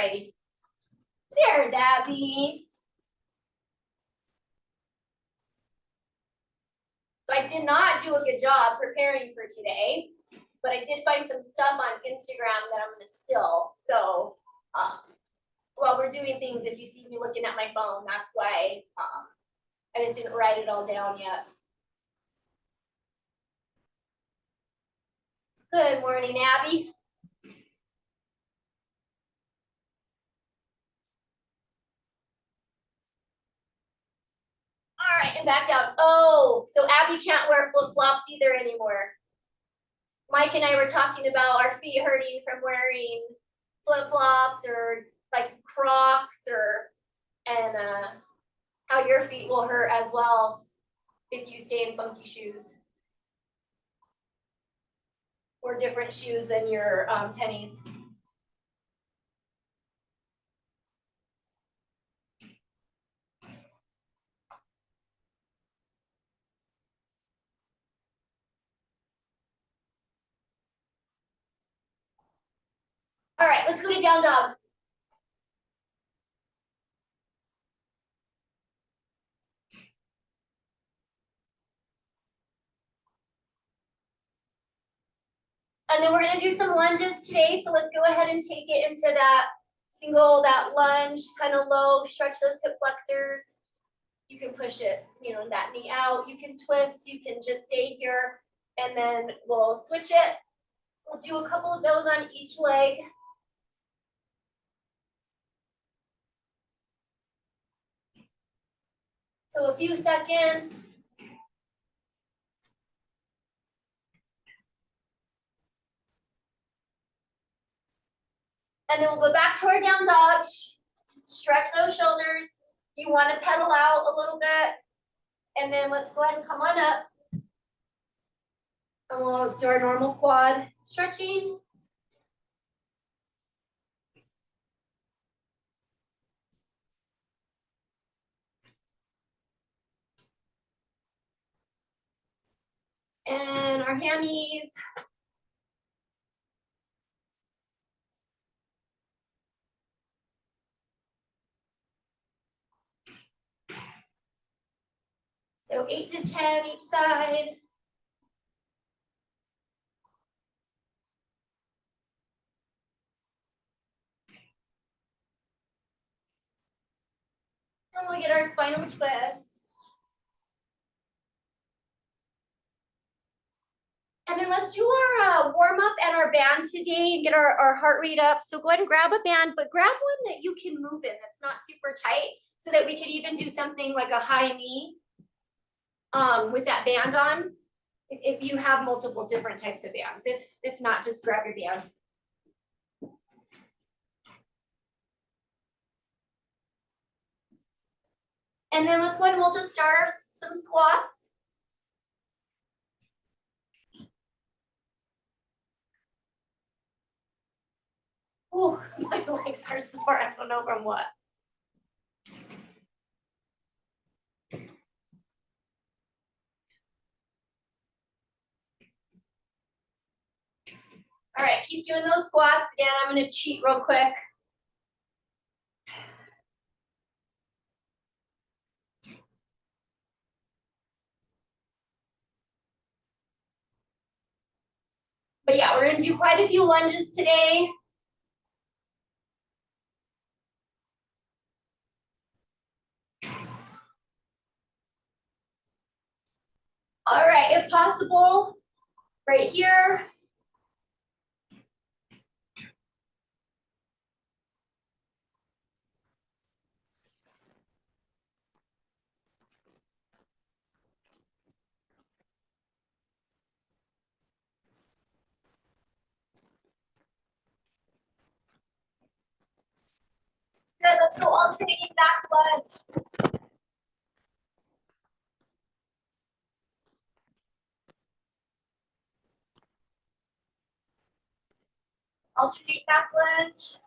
right. There's Abby. So I did not do a good job preparing for today, but I did find some stuff on Instagram that I'm gonna steal. So while we're doing things, if you see me looking at my phone, that's why I just didn't write it all down yet. Good morning, Abby. All right, and back down. Oh, so Abby can't wear flip-flops either anymore. Mike and I were talking about our feet hurting from wearing flip-flops or like Crocs and how your feet will hurt as well if you stay in funky shoes or different shoes than your tennies. All right, let's go to down dog. And then we're gonna do some lunges today. So let's go ahead and take it into that that lunge, kind of low, stretch those hip flexors. You can push it, that knee out. You can twist, you can just stay here, and then we'll switch it. We'll do a couple of those on each leg. So a few seconds. And then we'll go back to our down dog. Stretch those shoulders. You want to pedal out a little bit. And then let's go ahead and come on up. And we'll do our normal quad stretching. And our hammies. So 8 to 10 each side. And we'll get our spinal twist. And then let's do our warm up and our band today and get our heart rate up. So go ahead and grab a band, but grab one that you can move in that's not super tight so that we could even do something like a high knee with that band on. If you have multiple different types of bands, if not, just grab your band. And then let's go ahead and we'll just start some squats. Oh, my legs are sore. I don't know from what. All right, keep doing those squats. Again, I'm going to cheat real quick. But yeah, we're going to do quite a few lunges today. All right, if possible, right here. Good, let's go alternating back lunge. Alternate back lunge.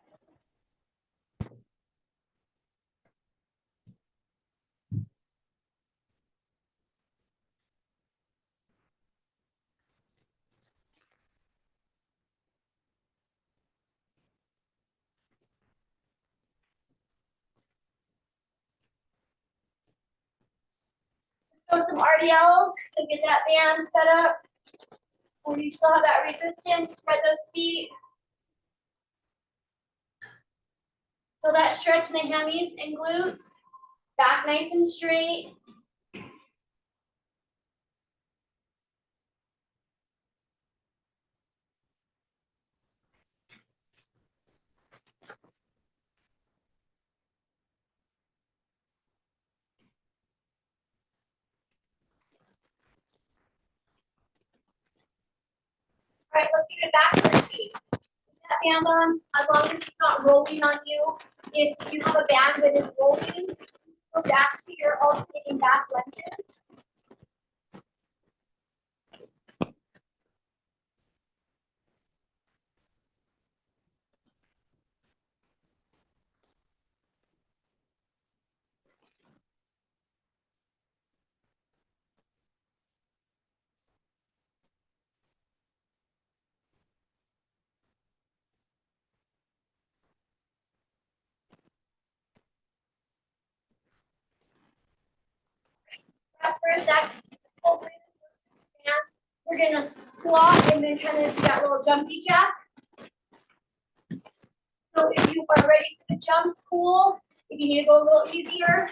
some RDLs, so get that band set up. When you still have that resistance, spread those feet. Feel that stretch in the hammies and glutes. Back nice and straight. All right, let's get it back to the seat. That band on, as long as it's not rolling on you. If you have a band that is rolling, go back to your alternating back lunges. Rest for a sec. Hopefully this works. And we're gonna squat and then kind of do that little jumpy jack. So if you are ready for the jump, cool. If you need to go a little easier,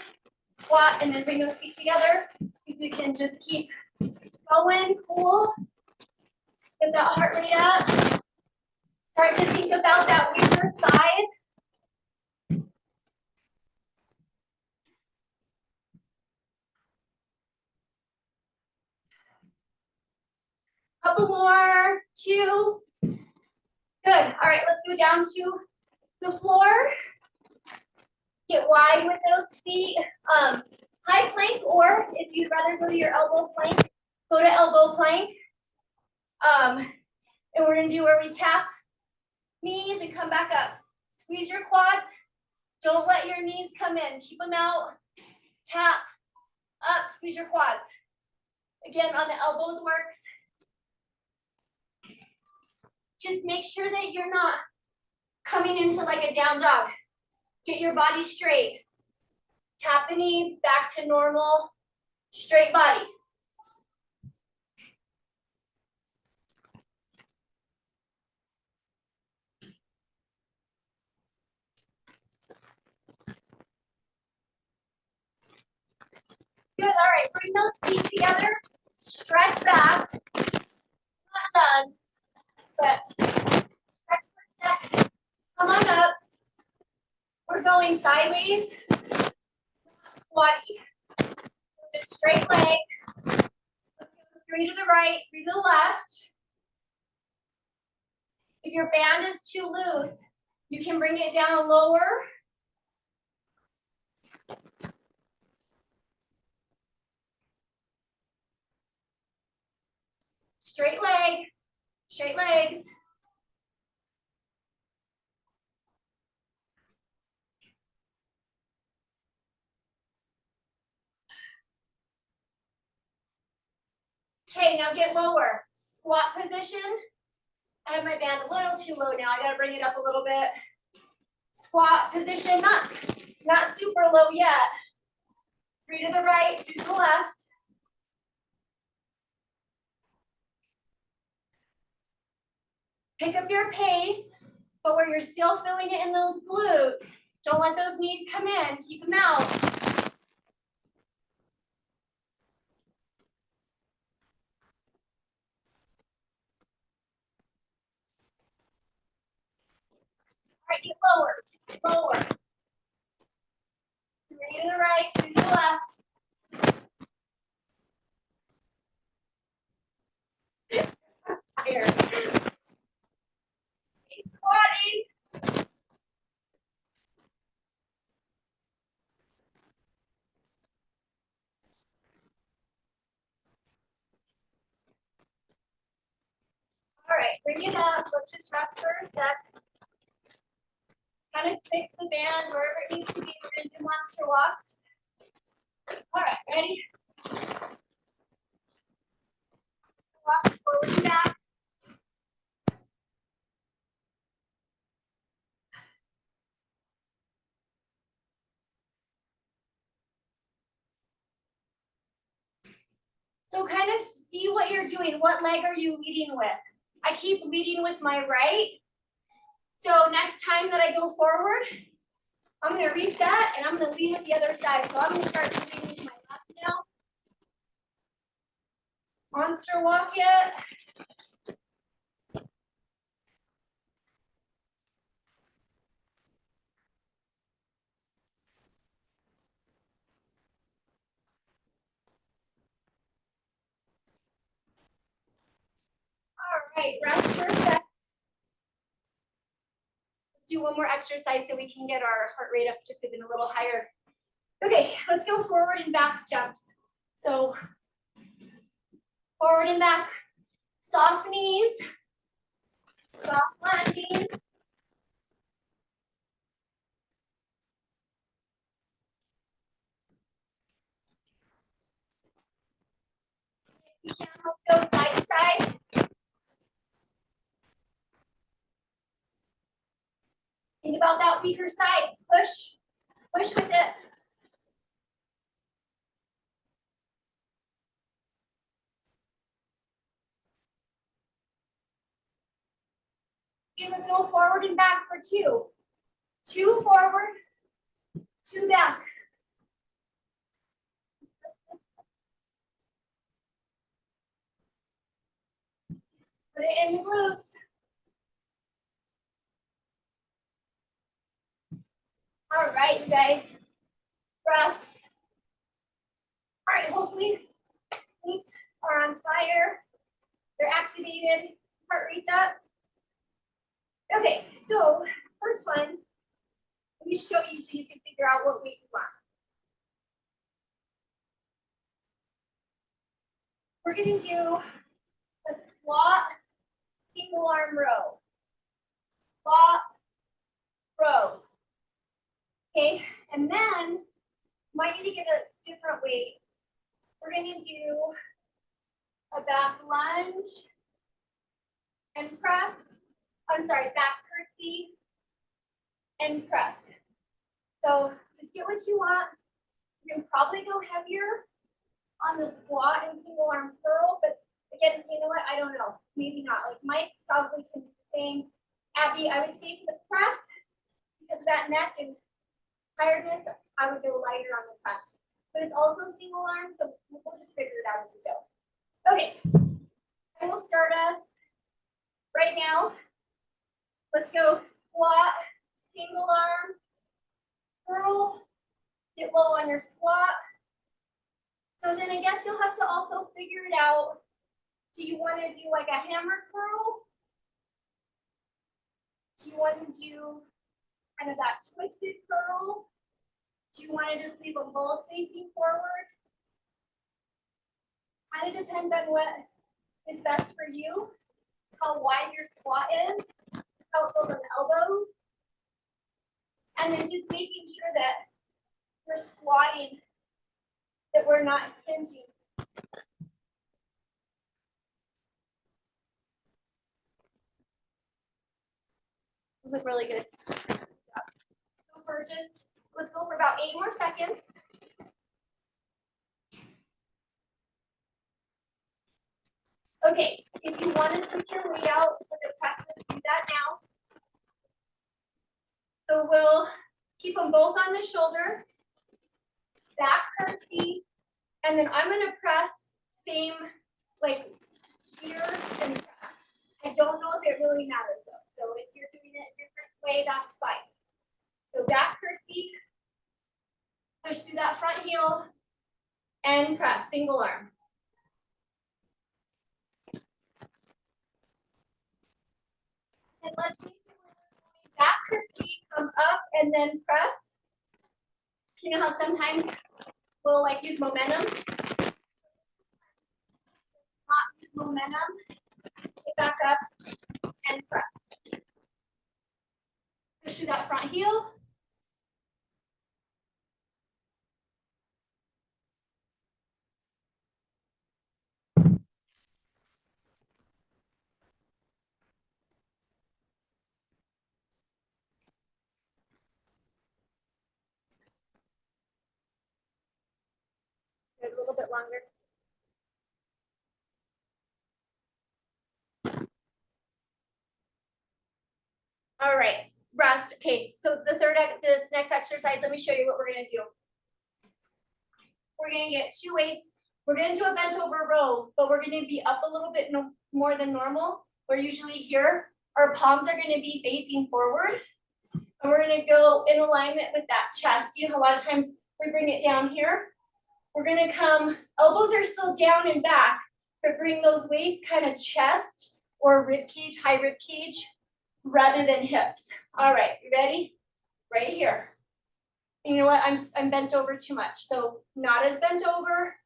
squat and then bring those feet together. If you can just keep going, cool. Get that heart rate up. Start to think about that weaker side. Couple more, 2. Good. All right, let's go down to the floor. Get wide with those feet. High plank, or if you'd rather go to your elbow plank, go to elbow plank. And we're gonna do where we tap knees and come back up. Squeeze your quads. Don't let your knees come in. Keep them out. Tap up, squeeze your quads. Again, on the elbows works. Just make sure that you're not coming into like a down dog. Get your body straight. Tap the knees back to normal, straight body. Good, all right, bring those feet together, stretch back. Not done, but stretch for a second. Come on up. We're going sideways, not squatty. With a straight leg. Let's go 3 to the right, 3 to the left. If your band is too loose, you can bring it down lower. Straight leg, straight legs. Okay, now get lower. Squat position. I have my band a little too low now. I gotta bring it up a little bit. Squat position, not super low yet. 3 to the right, 2 to the left. Pick up your pace, but where you're still feeling it in those glutes, don't let those knees come in. Keep them out. All right, get lower, lower. 3 to the right, 2 to the left. Here. Keep squatting. All right, bring it up. Let's just rest for a sec. Kind of fix the band wherever it needs to be. We're gonna do monster walks. All right, ready? Walk forward and back. So kind of see what you're doing. What leg are you leading with? I keep leading with my right. So next time that I go forward, I'm gonna reset and I'm gonna lead with the other side. So I'm gonna start leading with my left now. Monster walk it. All right, rest for a sec. Let's do one more exercise so we can get our heart rate up just even a little higher. Okay, let's go forward and back jumps. So forward and back, soft knees, soft landing. Let's go side to side. Think about that weaker side. Push, push with it. Okay, let's go forward and back for two. Two forward, two back. Put it in the glutes. All right, you guys. Rest. All right, hopefully glutes are on fire. They're activated. Heart rate's up. Okay, so first one, let me show you so you can figure out what weight you want. We're gonna do a squat, single arm row. Squat, row. Okay, and then might need to get a different weight. We're gonna do a back lunge and press. I'm sorry, back curtsy and press. So just get what you want. You can probably go heavier on the squat and single arm curl, but again, you know what? I don't know. Maybe not. Like Mike probably can do the same. Abby, I would say for the press, because of that neck and tiredness, I would go lighter on the press. But it's also single arm, so we'll just figure it out as we go. Okay, I will start us right now. Let's go squat, single arm, curl, get low on your squat. So then I guess you'll have to also figure it out. Do you want to do like a hammer curl? Do you want to do kind of that twisted curl? Do you want to just leave them both facing forward? Kind of depends on what is best for you, how wide your squat is, how it goes on the elbows. And then just making sure that we're squatting, that we're not hinging. Those look really good. So let's go for about 8 more seconds. Okay, if you want to switch your weight out for the press, let's do that now. So we'll keep them both on the shoulder, back curtsy, and then I'm gonna press same like here and press. I don't know if it really matters though. So if you're doing it a different way, that's fine. So back curtsy, push through that front heel, and press, single arm. And let's see back curtsy, come up and then press. You know how sometimes we'll like use momentum? Not use momentum. Get back up and press. Push through that front heel. A little bit longer. All right, rest. Okay, so this next exercise, let me show you what we're gonna do. We're gonna get 2 weights. We're gonna do a bent over row, but we're gonna be up a little bit more than normal. We're usually here. Our palms are gonna be facing forward. And we're gonna go in alignment with that chest. You know, a lot of times we bring it down here. We're gonna come, elbows are still down and back, but bring those weights kind of chest or rib cage, high rib cage, rather than hips. All right, you ready? Right here. You know what, I'm bent over too much, so not as bent over.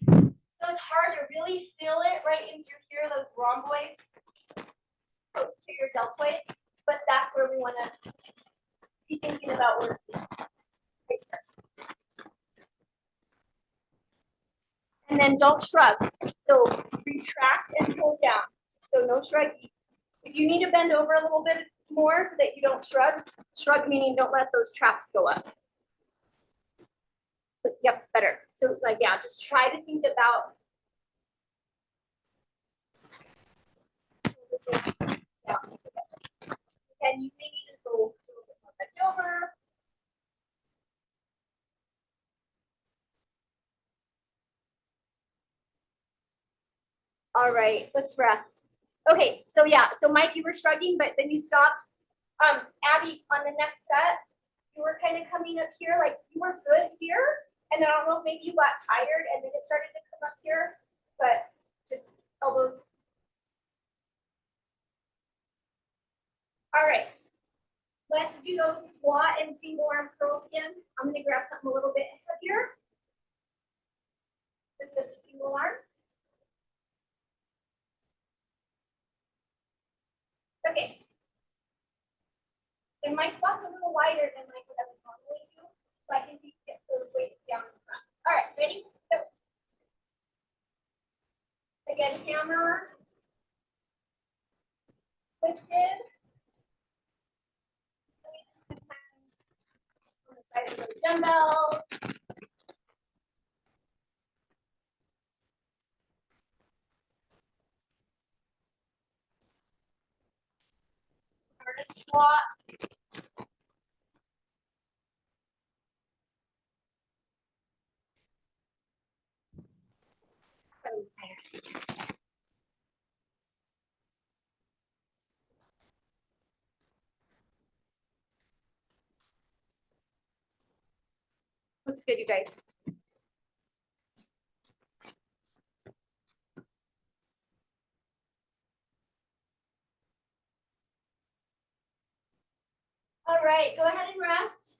So it's hard to really feel it right in through here, those rhomboids, close to your deltoids, but that's where we want to be thinking about working. Right here. And then don't shrug. So retract and pull down. So no shrugging. If you need to bend over a little bit more so that you don't shrug, shrug meaning don't let those traps go up. But, yep, better. So like, yeah, just try to think about and you may need to go a little bit more bent over. All right, let's rest. Okay, so yeah, so Mike, you were shrugging, but then you stopped. Abby, on the next set, you were kind of coming up here, like you were good here, and then I don't know if maybe you got tired and then it started to come up here, but just elbows. All right, let's do those squat and single arm curls again. I'm gonna grab something a little bit heavier. This is a single arm. Okay. And my squat's a little wider than like what I would normally do, so I can get those weights down in front. All right, ready? Go. Again, hammer, twisted. On the side of those dumbbells. Or to squat. Looks good, you guys. All right, go ahead and rest.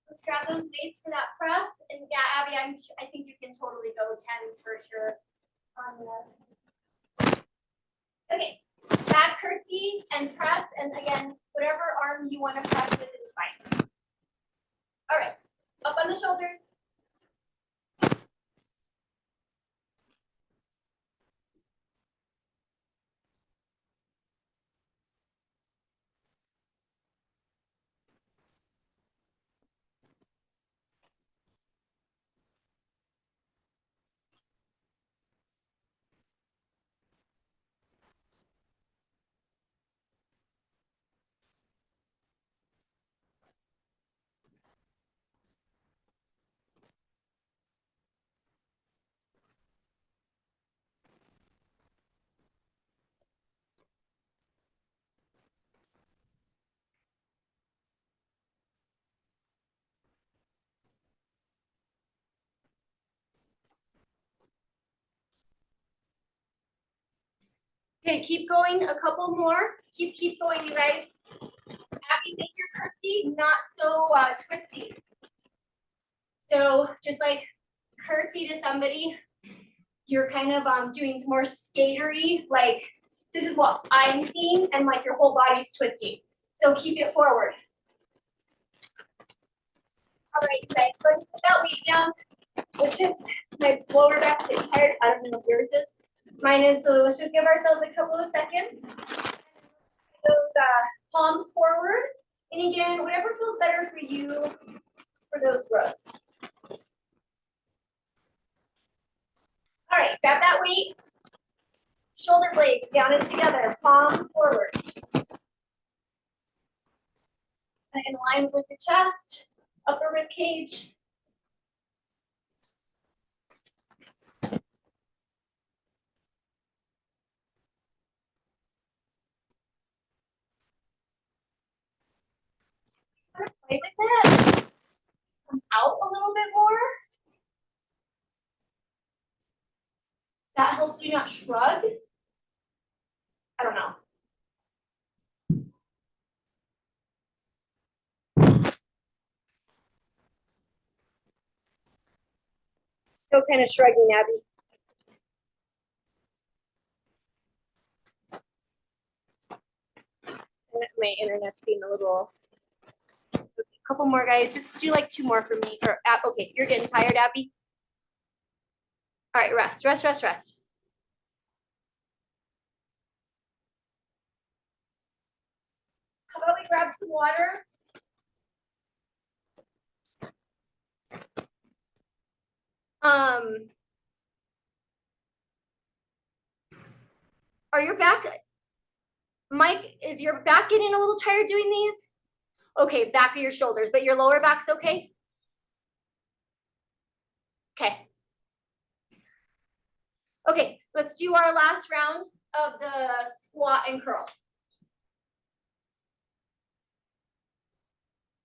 Let's grab those weights for that press. And yeah, Abby, I think you can totally go 10s for sure on this. Okay, back curtsy and press. And again, whatever arm you want to press with is fine. All right, up on the shoulders. Okay, keep going, a couple more. Keep going, you guys. Abby, make your curtsy not so twisty. So just like curtsy to somebody, you're kind of doing more skatery, like this is what I'm seeing, and like your whole body's twisting. So keep it forward. All right, you guys, let's put that weight down. Let's just, my lower back's getting tired. I don't know if yours is. Mine is, so let's just give ourselves a couple of seconds. Those palms forward. And again, whatever feels better for you for those rows. right, grab that weight. Shoulder blades down and together, palms forward. And in line with the chest, upper rib cage. Play with it. Come out a little bit more. That helps you not shrug. I don't know. Still kind of shrugging, Abby. My internet's being a little. A couple more, guys. Just do like 2 more for me. Or okay, you're getting tired, Abby. All right, rest, rest, rest, rest. How about we grab some water? Are your back, Mike, is your back getting a little tired doing these? Okay, back of your shoulders, but your lower back's okay? Okay. Okay, let's do our last round of the squat and curl.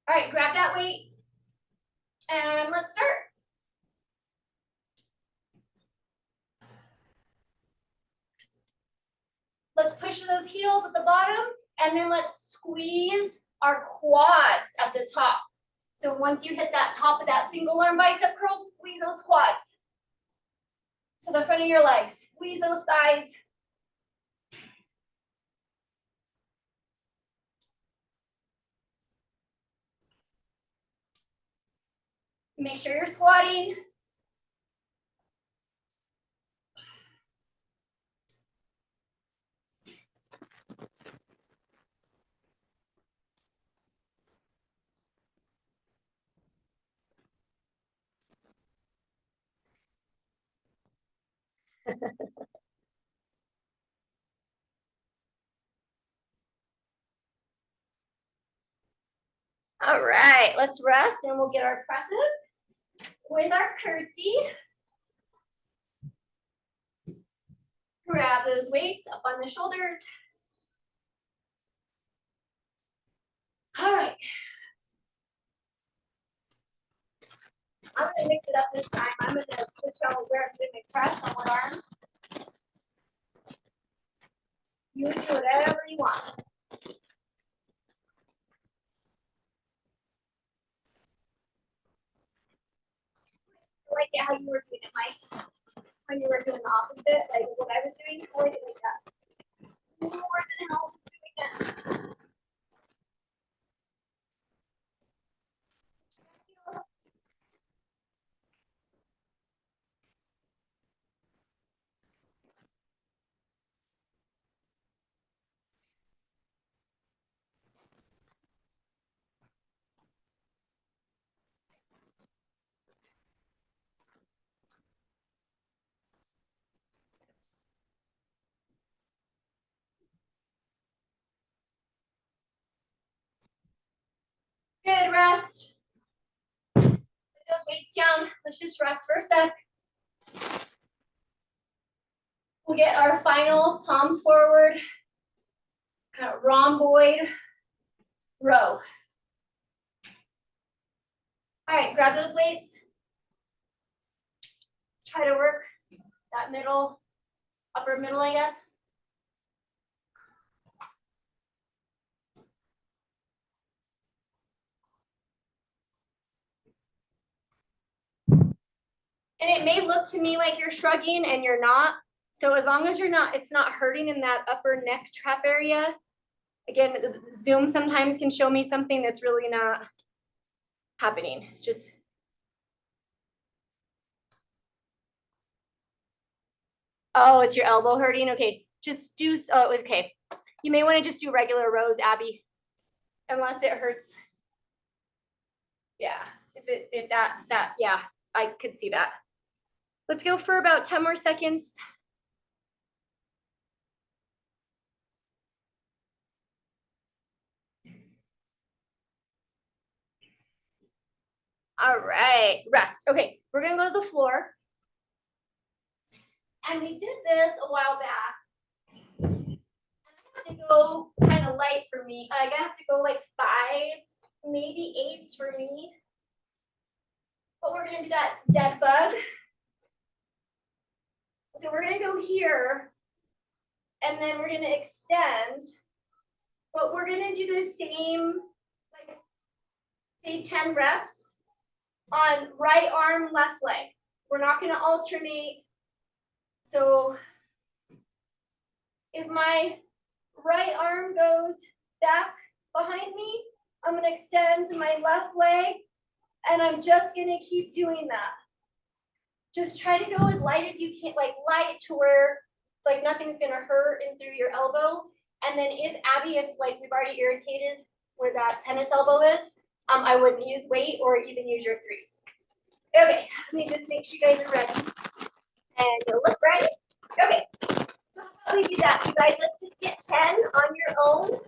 All right, grab that weight and let's start. Let's push those heels at the bottom and then let's squeeze our quads at the top. So once you hit that top of that single arm bicep curl, squeeze those quads. So the front of your legs, squeeze those thighs. Make sure you're squatting. All right, let's rest and we'll get our presses with our curtsy. Grab those weights up on the shoulders. All right. I'm gonna mix it up this time. I'm gonna switch out where I'm doing my press on one arm. You do whatever you want. I like it how you were doing it, Mike. When you were doing the opposite, like what I was doing, I like it like that. More than help doing it. Good, rest. Put those weights down. Let's just rest for a sec. We'll get our final palms forward, kind of rhomboid row. All right, grab those weights. Try to work that middle, upper middle, I guess. And it may look to me like you're shrugging and you're not. So as long as you're not, it's not hurting in that upper neck trap area. Again, Zoom sometimes can show me something that's really not happening. Just. Oh, it's your elbow hurting? Okay, just do, oh, okay. You may wanna just do regular rows, Abby, unless it hurts. Yeah, if that, yeah, I could see that. Let's go for about 10 more seconds. All right, rest. Okay, we're gonna go to the floor. And we did this a while back. And I have to go kind of light for me. I have to go like 5s, maybe 8s for me. But we're gonna do that dead bug. So we're gonna go here, and then we're gonna extend. But we're gonna do the same, like say 10 reps on right arm, left leg. We're not gonna alternate. So if my right arm goes back behind me, I'm gonna extend my left leg, and I'm just gonna keep doing that. Just try to go as light as you can, like light to where like nothing's gonna hurt in through your elbow. And then if Abby, if like we've already irritated where that tennis elbow is, I wouldn't use weight or even use your 3s. Okay, let me just make sure you guys are ready. And you'll look ready. Okay, so how about we do that, you guys? Let's just get 10 on your own.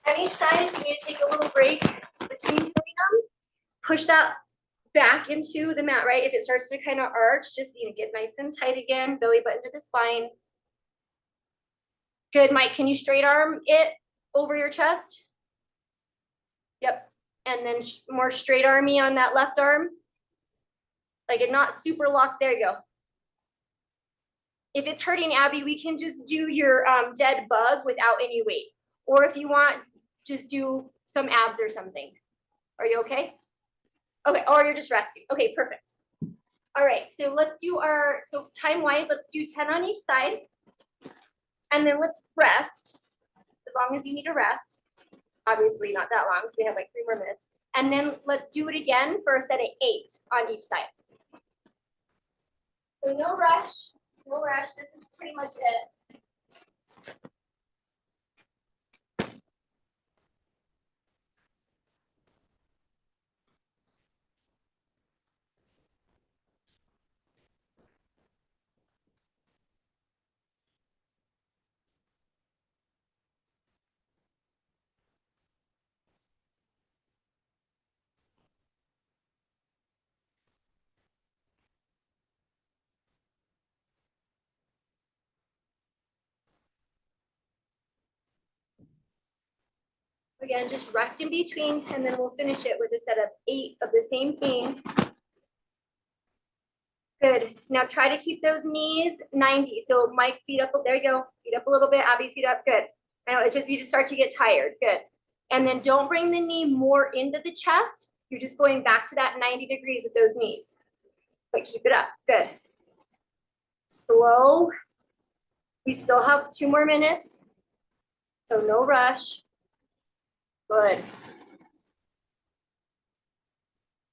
On each side, if you need to take a little break between doing them, push that back into the mat, right? If it starts to kind of arch, just get nice and tight again, belly button to the spine. Good, Mike, can you straight arm it over your chest? Yep, and then more straight army on that left arm. Like it not super locked, there you go. If it's hurting, Abby, we can just do your dead bug without any weight. Or if you want, just do some abs or something. Are you okay? Okay, or you're just resting. Okay, perfect. All right, so let's do so time-wise, let's do 10 on each side. And then let's rest, as long as you need to rest. Obviously not that long, so we have like 3 more minutes. And then let's do it again for a set of 8 on each side. So no rush, no rush. This is pretty much it. Again, just rest in between, and then we'll finish it with a set of 8 of the same thing. Good. Now try to keep those knees 90. So Mike, feet up. There you go. Feet up a little bit. Abby, feet up. Good. Now it just, you just start to get tired. Good. And then don't bring the knee more into the chest. You're just going back to that 90 degrees with those knees. But keep it up. Good. Slow. We still have 2 more minutes. So no rush. Good.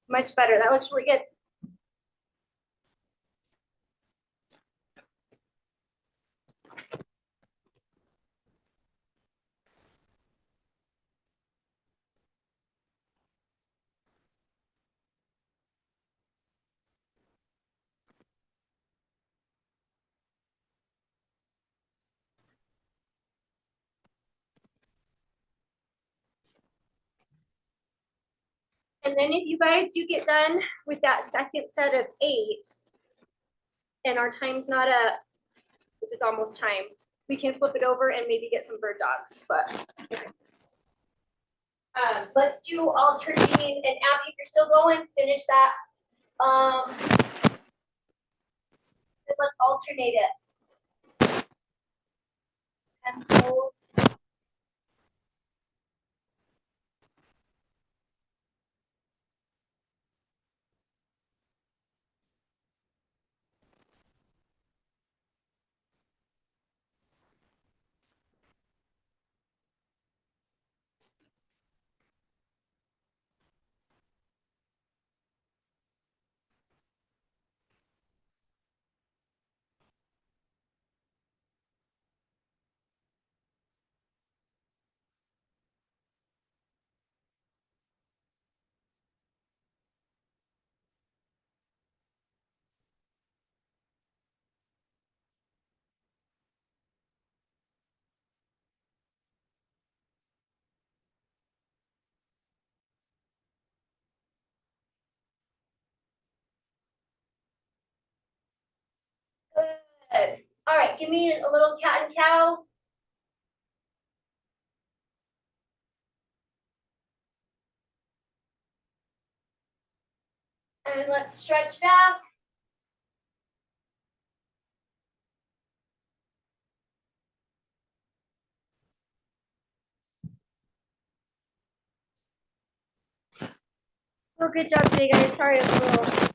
Much better. That looks really good. And then if you guys do get done with that second set of 8, and our time's not up, which is almost time, we can flip it over and maybe get some bird dogs. But okay. Let's do alternating. And Abby, if you're still going, finish that. Let's alternate it. And hold. give me a little cat and cow. And let's stretch back. Well, good job today, guys. Sorry, I was a little